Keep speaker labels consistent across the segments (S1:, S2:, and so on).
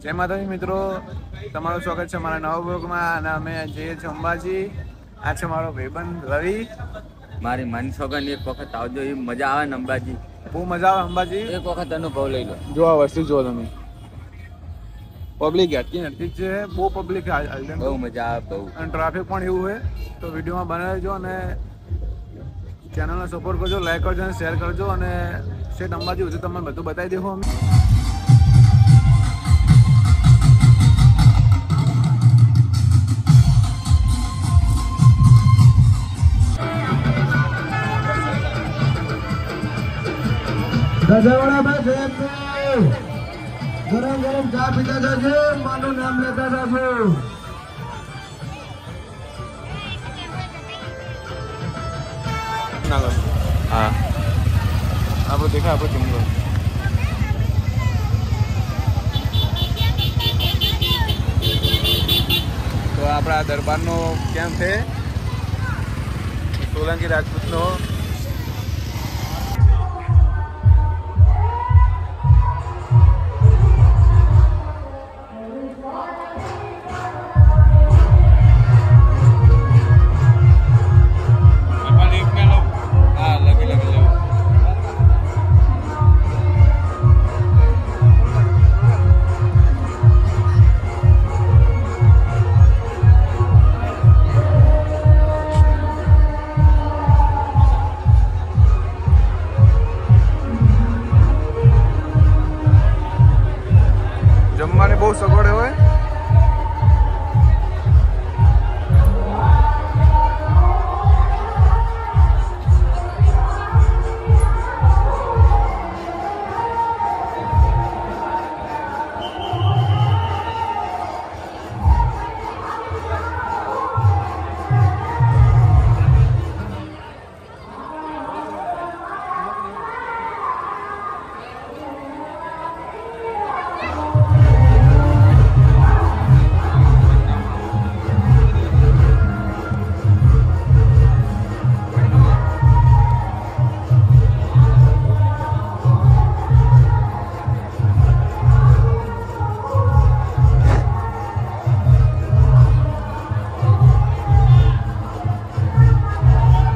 S1: જય માતાજી મિત્રો, તમારું સ્વાગત છે મારા નવા બ્લોગમાં અને અમે જઈએ છીએ અંબાજી. આ છે મારો ભાઈબંધ રવિ.
S2: મારી મન સોગન એક વખત આવજો, એ મજા આવે ને અંબાજી,
S1: બહુ મજા આવે અંબાજી.
S2: એક વખત અનુભવ લઈ લો.
S1: જો આ વસ્તુ જુઓ તમે, પબ્લિક હેઠી નથી છે, બહુ પબ્લિક,
S2: બહુ મજા આવે બહુ,
S1: અને ટ્રાફિક પણ એવું હોય. તો વિડીયોમાં બનાવજો અને ચેનલને સપોર્ટ કરજો, લાઈક કરજો અને શેર કરજો. અને સેટ અંબાજી સુધી તમને બધું બતાવી દઈશું અમે.
S3: રજવાડા ભાઈ ગરમ ગરમ ચા પીતા જશે, માનું નામ લેતા જશો.
S1: હા, આપણે દેખા આપણે ચુંગો. તો આપણા દરબારનો કેમ્પ છે, સોલંકી રાજપૂતનો. જમવાની બહુ સગવડ હોય.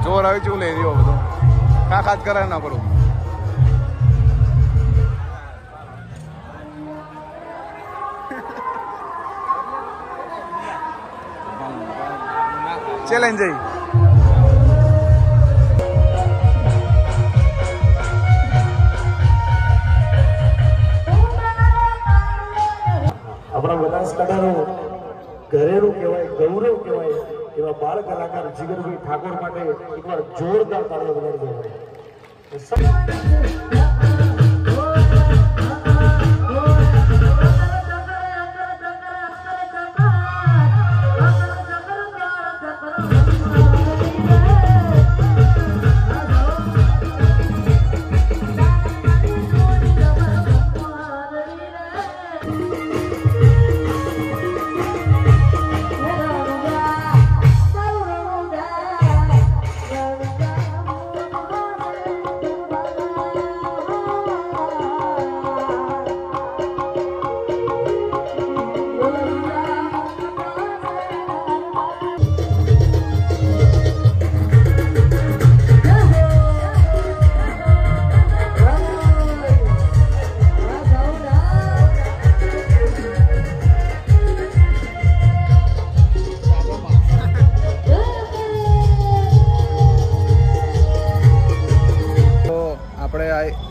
S1: જોર આવી ચૂ લઈ રહ્યો બધું, ખા ખાત કરે ના કરું. ચેલેન્જ જઈ
S3: આપણા બનાસકાંઠાનું ઘરેલું કહેવાય, ગૌરવ કહેવાય એવા બાળ કલાકાર જીગરભાઈ ઠાકોર માટે એકવાર જોરદાર તાળીઓ વગાડજો.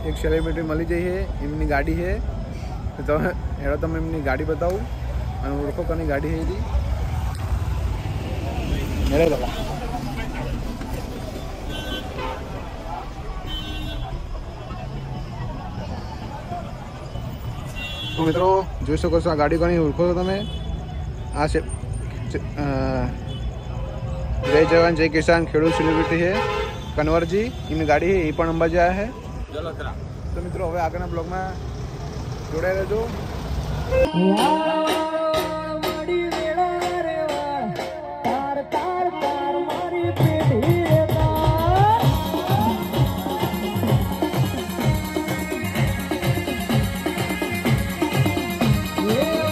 S1: એક સેલિબ્રિટી મળી જઈએ, એમની ગાડી છે. તો હેડો તમે એમની ગાડી બતાવું અને ઓળખો કોની ગાડી છે એની. મેરે લગા તો મિત્રો જોઈ શકો છો આ ગાડી કોની ઓળખો છો તમે. આ છે જય જવાન જય કિસાન ખેડૂત સેલિબ્રિટી છે કન્વરજી, એમની ગાડી છે, એ પણ અંબાજી આવ્યા છે. તો મિત્રો હવે આગળના બ્લોગમાં જોડાઈ રહેજો.
S4: Yeah.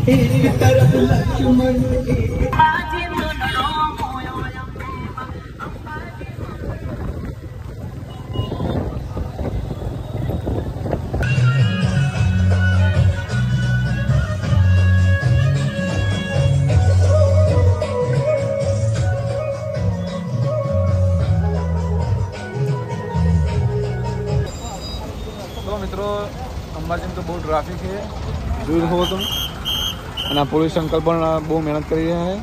S1: તો મિત્રો અંબાજીમાં તો બહુ ટ્રાફિક છે, જોઈ શકો તમે. અને આ પોલીસ અંકલ પણ બહુ મહેનત કરી રહ્યા છે.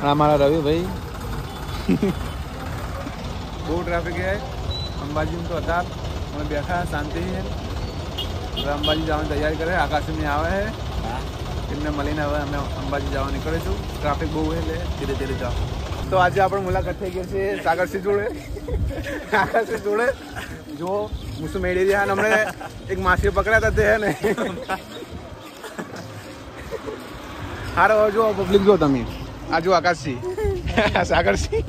S1: અને અમારા રવિભાઈ બહુ ટ્રાફિક છે અંબાજીમાં. તો અત્યારે અમે બેઠા શાંતિ છે. હવે અંબાજી જવાની તૈયારી કરે. આકાશની આવે છે, એમને મળીને હવે અમે અંબાજી જવા નીકળીશું. ટ્રાફિક બહુ છે એટલે ધીરે ધીરે જાઓ. તો આજે આપણે મુલાકાત થઈ ગઈ છે સાગરસિંહ જોડે, આકાશસિંહ જોડે. જો મુસુ મેળી રહ્યા અને અમને એક માછલી પકડ્યા હતા તે હે ને. હારો જો પબ્લિક જો તમે આ જો આકાશસિંહ સાગરસિંહ.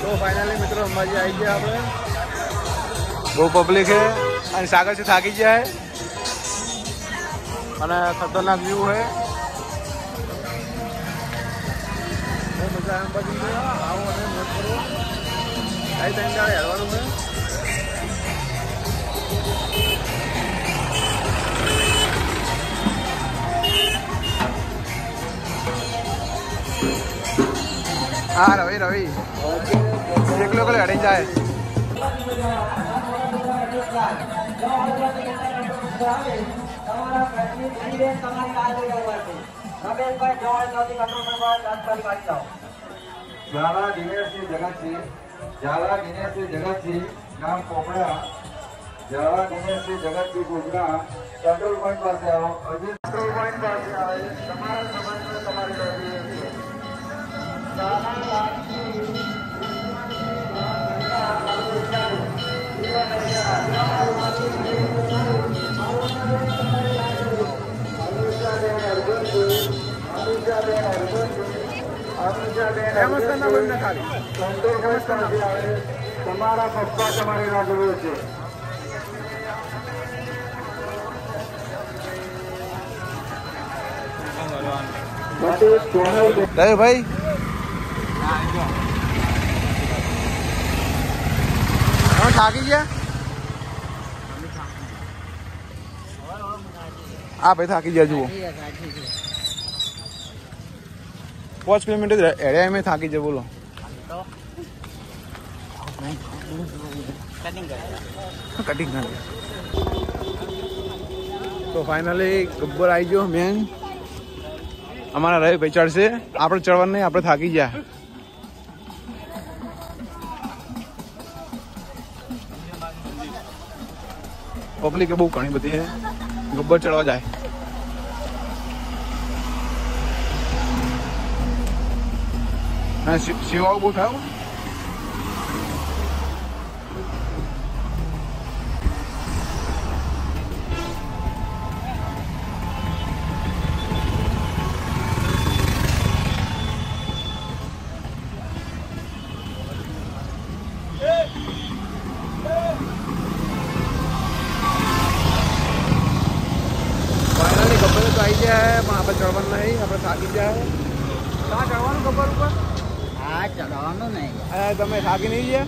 S1: તો ફાઇનલી મિત્રો અંબાજી આવી ગયા આપણે. બહુ પબ્લિક છે અને સાગરસિંહ થાકી ગયા છે અને ખતરનાક વ્યૂ है. મજા અંબાજી આવો અને મોજ કરો. કઈ ટાઈમ કાઢે હેરવાનું છે. હા રવિ રવિ એકલો એકલો હડી જાય.
S4: ઝાલા દિનેશસિંહ જગતસિંહ, ઝાલા દિનેશસિંહ જગતસિંહ, નામ કોપડા. ઝાલા દિનેશસિંહ જગતસિંહ કોપડા, કંટ્રોલ પોઈન્ટ પાસે આવો. હજી કંટ્રોલ પોઈન્ટ પાસે આવે. તમારા સમાજમાં તમારી લડી છે. તમારા પપ્પા તમારી રાહ જોવે છે.
S1: ભાઈ થાકી ગયા. હા ભાઈ થાકી ગયા. જુઓ 5 કિલોમીટર એરિયા में થાકી જાય. બોલો કટિંગ કરી. તો ફાઇનલી ગબ્બર આવી ગયો મેન. અમારા રવિ ભાઈ ચડશે. આપણે ચડવાનું નહીં, આપણે થાકી ગયા. પબ્લિક બહુ ઘણી બધી છે. ગબ્બર ચડવા જાય. સેવાઓ બહુ થાય. ફાઇનલી ગબ્બર તો આવી ગયા પણ આપણે ચડવાનું નહીં, આપણે થાકી જાય. ક્યાં ચડવાનું ગબ્બર ઉપર?
S5: હા ચડવાનું નહીં.
S1: તમે થાકી નહીં ગયા?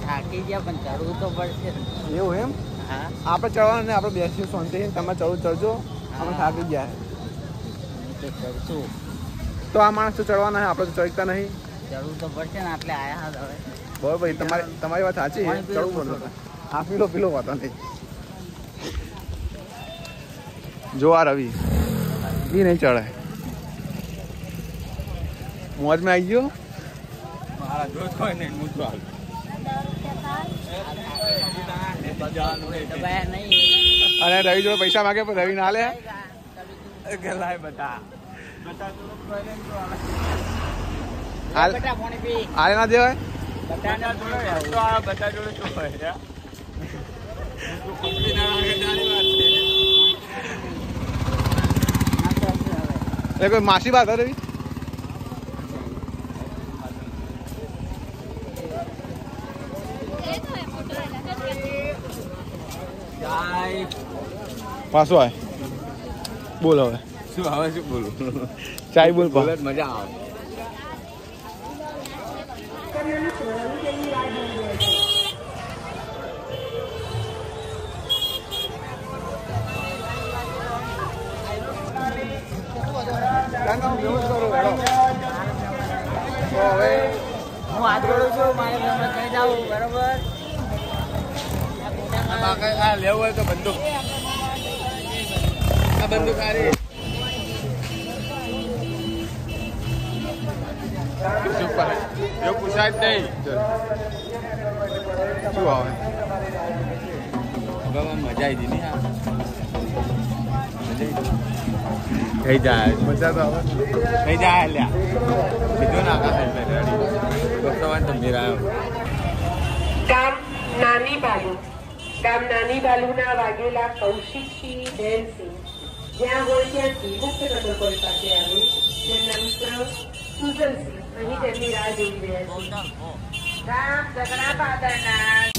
S5: થાકી ગયા પણ ચડવું તો પડશે.
S1: એવું એમ?
S5: હા
S1: આપણે ચડવાનું નહીં, આપણે બેસીએ શાંતિ. તમે ચડજો. અમે થાકી ગયા.
S5: તો ચડશું.
S1: તો આ માણસ તો ચડવાના છે, આપણે તો ચડતા નહીં.
S5: ચડવું તો પડશે ને, એટલે આયા હવે.
S1: બરોબર, તમારી વાત સાચી છે. ચડવું પડશે. હા પીલો વાતો નહીં. જો આ રવિ એ નહીં ચડે. મોજમાં આવી ગયો. અને રવિ જોડે પૈસા માગે પણ રવિ ના લે. આલે ના દેવાય. કોઈ માસી વાત રવિ પાછો આય બોલ હવે
S2: શું હવે શું બોલું
S1: ચાય બોલ
S2: બોલે જ મજા આવે
S5: હું હાથ જોડું છું મારે તમે કઈ જાવ બરોબર
S2: લેવું હોય તો બંદૂક આ બંદૂક સારી એવું પૂછાય જ નહીં
S1: શું આવે
S2: મજા આવી હતી ને થઈ જાય
S1: મજા તો આવે
S2: થઈ જાય લ્યા કીધું ને આકાશ એટલે રેડી બસવાન તો મેરા
S6: ગામ નાની બાલુના વાગેલા કૌશિકસિંહ જૈનસિંહ જ્યાં હોય ત્યાંથી મુખ્ય કંટ્રોલ પાસે આવી તેમના મિત્ર સુજલસિંહ અહીં તેમની રાહ જોઈ રહ્યા છે ગામ જગણા પાદરના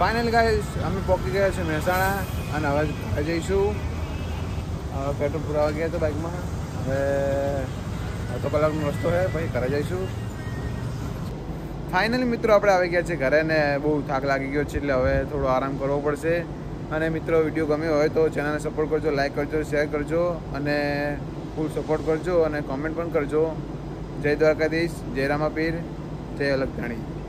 S1: ફાઇનલ ગાઈસ અમે પહોંચી ગયા છે મહેસાણા અને હવે જઈશું પેટ્રોલ પુરાવા ગયા તો બાઇકમાં હવે અડધો કલાકનો રસ્તો છે પછી ઘરે જઈશું ફાઇનલી મિત્રો આપણે આવી ગયા છે ઘરે ને બહુ થાક લાગી ગયો છે એટલે હવે થોડો આરામ કરવો પડશે અને મિત્રો વિડીયો ગમ્યો હોય તો ચેનલને સપોર્ટ કરજો લાઈક કરજો શેર કરજો અને ફૂલ સપોર્ટ કરજો અને કોમેન્ટ પણ કરજો જય દ્વારકાધીશ જય રામાપીર જય અલગ જાણી